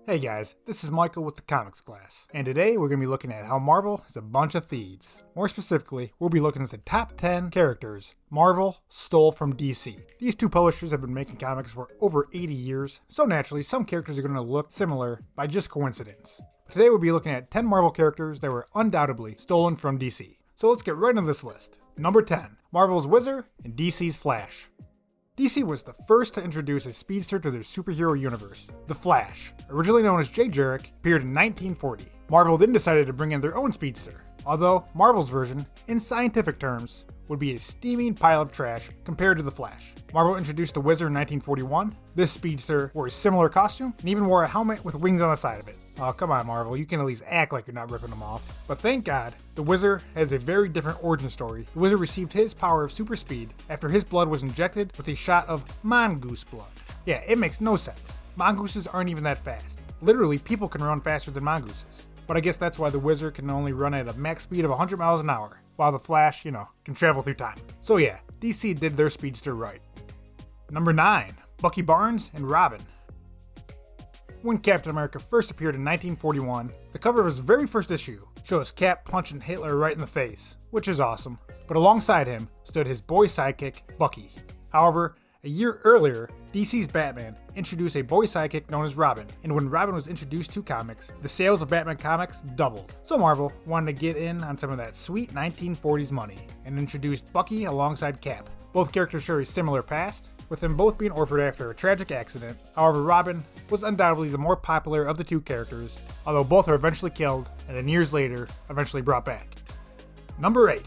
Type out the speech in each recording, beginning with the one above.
Hey guys, this is Michael with the Comics Class, and today we're going to be looking at how Marvel is a bunch of thieves. More specifically, we'll be looking at the top 10 characters Marvel stole from DC. These two publishers have been making comics for over 80 years, so naturally some characters are going to look similar by just coincidence. Today we'll be looking at 10 Marvel characters that were undoubtedly stolen from DC. So let's get right into this list. Number 10, Marvel's Wizard and DC's Flash. DC was the first to introduce a speedster to their superhero universe. The Flash, originally known as Jay Jarek, appeared in 1940. Marvel then decided to bring in their own speedster, although Marvel's version, in scientific terms, would be a steaming pile of trash compared to the Flash. Marvel introduced the Wizard in 1941. This speedster wore a similar costume and even wore a helmet with wings on the side of it. Oh, come on, Marvel, you can at least act like you're not ripping them off. But thank God, the Wizard has a very different origin story. The Wizard received his power of super speed after his blood was injected with a shot of mongoose blood. Yeah, it makes no sense. Mongooses aren't even that fast. Literally, people can run faster than mongooses. But I guess that's why the Wizard can only run at a max speed of 100 miles an hour, while the Flash, can travel through time. So yeah, DC did their speedster right. Number 9, Bucky Barnes and Robin. When Captain America first appeared in 1941, the cover of his very first issue shows Cap punching Hitler right in the face, which is awesome, but alongside him stood his boy sidekick, Bucky. However, a year earlier, DC's Batman introduced a boy sidekick known as Robin, and when Robin was introduced to comics, the sales of Batman comics doubled. So Marvel wanted to get in on some of that sweet 1940s money, and introduced Bucky alongside Cap. Both characters share a similar past, with them both being orphaned after a tragic accident. However, Robin was undoubtedly the more popular of the two characters, although both are eventually killed, and then years later, eventually brought back. Number 8,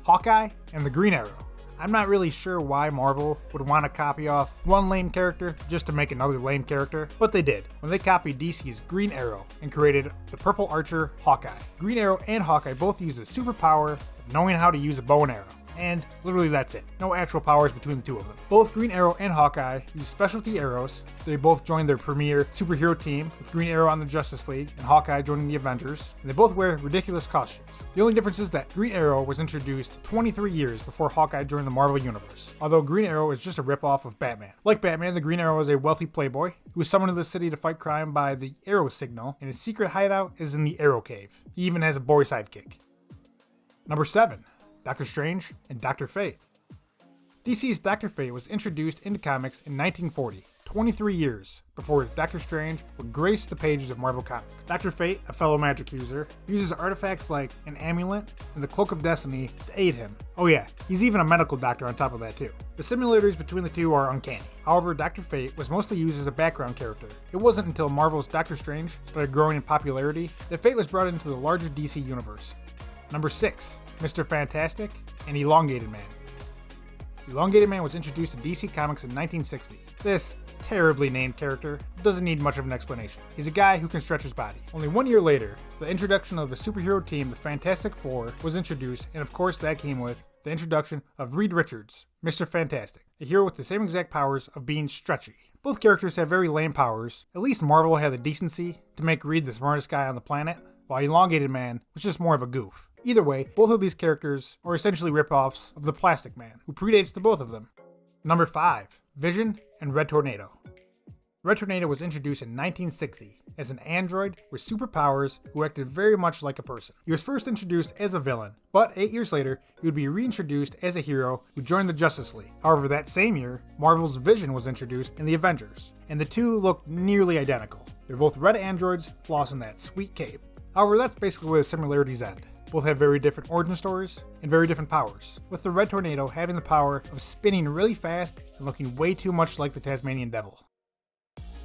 Hawkeye and the Green Arrow. I'm not really sure why Marvel would want to copy off one lame character just to make another lame character, but they did when they copied DC's Green Arrow and created the Purple Archer Hawkeye. Green Arrow and Hawkeye both use the superpower of knowing how to use a bow and arrow. And literally that's it. No actual powers between the two of them. Both Green Arrow and Hawkeye use specialty arrows. They both joined their premier superhero team, with Green Arrow on the Justice League and Hawkeye joining the Avengers, and they both wear ridiculous costumes. The only difference is that Green Arrow was introduced 23 years before Hawkeye joined the Marvel Universe, although Green Arrow is just a ripoff of Batman. Like Batman, the Green Arrow is a wealthy playboy who was summoned to the city to fight crime by the Arrow Signal, and his secret hideout is in the Arrow Cave. He even has a boy sidekick. Number 7, Doctor Strange and Dr. Fate. DC's Dr. Fate was introduced into comics in 1940, 23 years before Dr. Strange would grace the pages of Marvel Comics. Dr. Fate, a fellow magic user, uses artifacts like an amulet and the Cloak of Destiny to aid him. Oh yeah, he's even a medical doctor on top of that too. The similarities between the two are uncanny. However, Dr. Fate was mostly used as a background character. It wasn't until Marvel's Doctor Strange started growing in popularity that Fate was brought into the larger DC universe. Number 6, Mr. Fantastic and Elongated Man. Elongated Man was introduced to DC Comics in 1960. This terribly named character doesn't need much of an explanation. He's a guy who can stretch his body. Only 1 year later, the introduction of the superhero team, the Fantastic Four, was introduced, and of course that came with the introduction of Reed Richards, Mr. Fantastic, a hero with the same exact powers of being stretchy. Both characters have very lame powers. At least Marvel had the decency to make Reed the smartest guy on the planet, while Elongated Man was just more of a goof. Either way, both of these characters are essentially rip-offs of the Plastic Man, who predates the both of them. Number 5, Vision and Red Tornado. Red Tornado was introduced in 1960 as an android with superpowers who acted very much like a person. He was first introduced as a villain, but 8 years later, he would be reintroduced as a hero who joined the Justice League. However, that same year, Marvel's Vision was introduced in the Avengers, and the two look nearly identical. They're both red androids, flossing that sweet cape. However, that's basically where the similarities end. Both have very different origin stories and very different powers, with the Red Tornado having the power of spinning really fast and looking way too much like the Tasmanian Devil.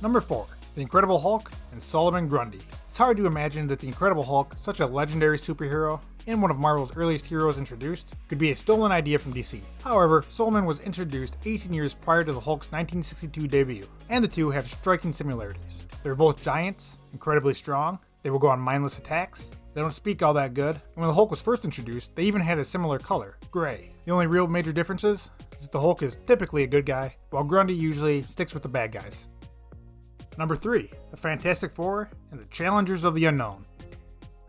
Number 4, The Incredible Hulk and Solomon Grundy. It's hard to imagine that the Incredible Hulk, such a legendary superhero and one of Marvel's earliest heroes introduced, could be a stolen idea from DC. However, Solomon was introduced 18 years prior to the Hulk's 1962 debut, and the two have striking similarities. They're both giants, incredibly strong, they will go on mindless attacks, they don't speak all that good, and when the Hulk was first introduced, they even had a similar color, gray. The only real major differences is that the Hulk is typically a good guy, while Grundy usually sticks with the bad guys. Number 3, the Fantastic Four and the Challengers of the Unknown.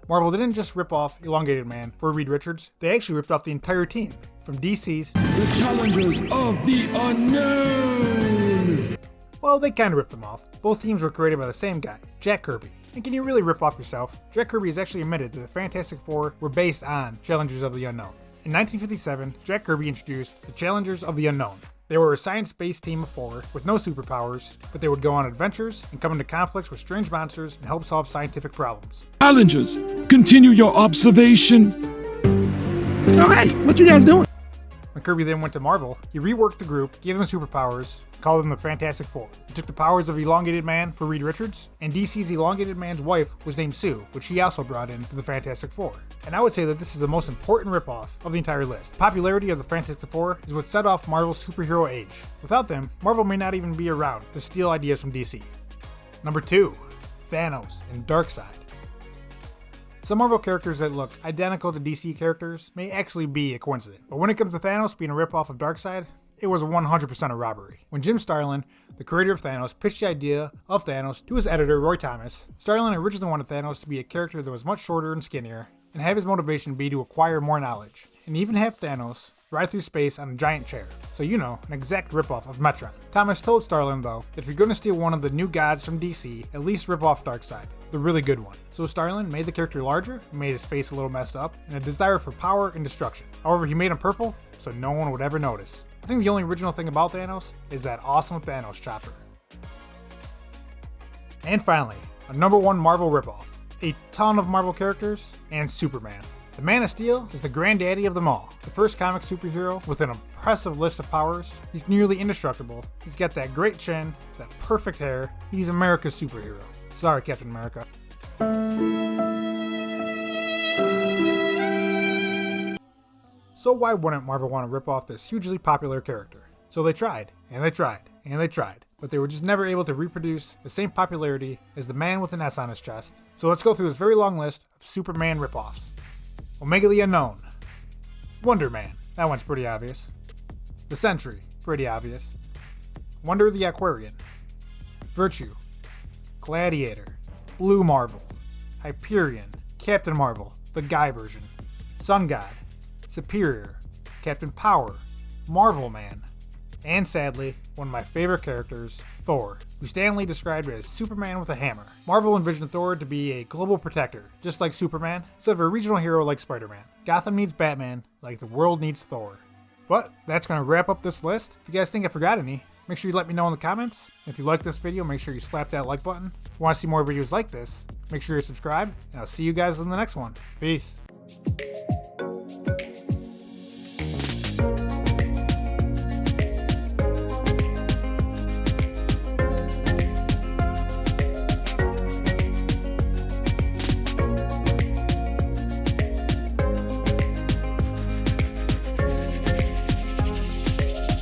Marvel didn't just rip off Elongated Man for Reed Richards, they actually ripped off the entire team, from DC's The Challengers of the Unknown. Well, they kinda ripped them off. Both teams were created by the same guy, Jack Kirby. And can you really rip off yourself? Jack Kirby has actually admitted that the Fantastic Four were based on Challengers of the Unknown. In 1957, Jack Kirby introduced the Challengers of the Unknown. They were a science-based team of 4 with no superpowers, but they would go on adventures and come into conflicts with strange monsters and help solve scientific problems. Challengers, continue your observation. Oh, hey, what you guys doing? When Kirby then went to Marvel, he reworked the group, gave them superpowers, called them the Fantastic Four. He took the powers of Elongated Man for Reed Richards, and DC's Elongated Man's wife was named Sue, which he also brought into the Fantastic Four. And I would say that this is the most important ripoff of the entire list. The popularity of the Fantastic Four is what set off Marvel's superhero age. Without them, Marvel may not even be around to steal ideas from DC. Number 2, Thanos and Darkseid. Some Marvel characters that look identical to DC characters may actually be a coincidence, but when it comes to Thanos being a ripoff of Darkseid, it was 100% a robbery. When Jim Starlin, the creator of Thanos, pitched the idea of Thanos to his editor, Roy Thomas, Starlin originally wanted Thanos to be a character that was much shorter and skinnier, and have his motivation be to acquire more knowledge, and even have Thanos ride through space on a giant chair. So an exact ripoff of Metron. Thomas told Starlin, though, that if you're going to steal one of the new gods from DC, at least rip off Darkseid, the really good one. So Starlin made the character larger, made his face a little messed up, and a desire for power and destruction. However, he made him purple, so no one would ever notice. I think the only original thing about Thanos is that awesome Thanos chopper. And finally, a number 1 Marvel ripoff. A ton of Marvel characters, and Superman. The Man of Steel is the granddaddy of them all. The first comic superhero with an impressive list of powers. He's nearly indestructible. He's got that great chin, that perfect hair. He's America's superhero. Sorry, Captain America. So why wouldn't Marvel want to rip off this hugely popular character? So they tried, and they tried, and they tried, but they were just never able to reproduce the same popularity as the man with an S on his chest. So let's go through this very long list of Superman ripoffs. Omega the Unknown. Wonder Man. That one's pretty obvious. The Sentry. Pretty obvious. Wonder the Aquarian. Virtue. Gladiator. Blue Marvel. Hyperion. Captain Marvel. The Guy version. Sun God. Superior. Captain Power. Marvel Man. And sadly, one of my favorite characters, Thor, who Stan Lee described as Superman with a hammer. Marvel envisioned Thor to be a global protector, just like Superman, instead of a regional hero like Spider-Man. Gotham needs Batman, like the world needs Thor. But that's going to wrap up this list. If you guys think I forgot any, make sure you let me know in the comments. If you like this video, make sure you slap that like button. If you want to see more videos like this, make sure you subscribe, and I'll see you guys in the next one. Peace.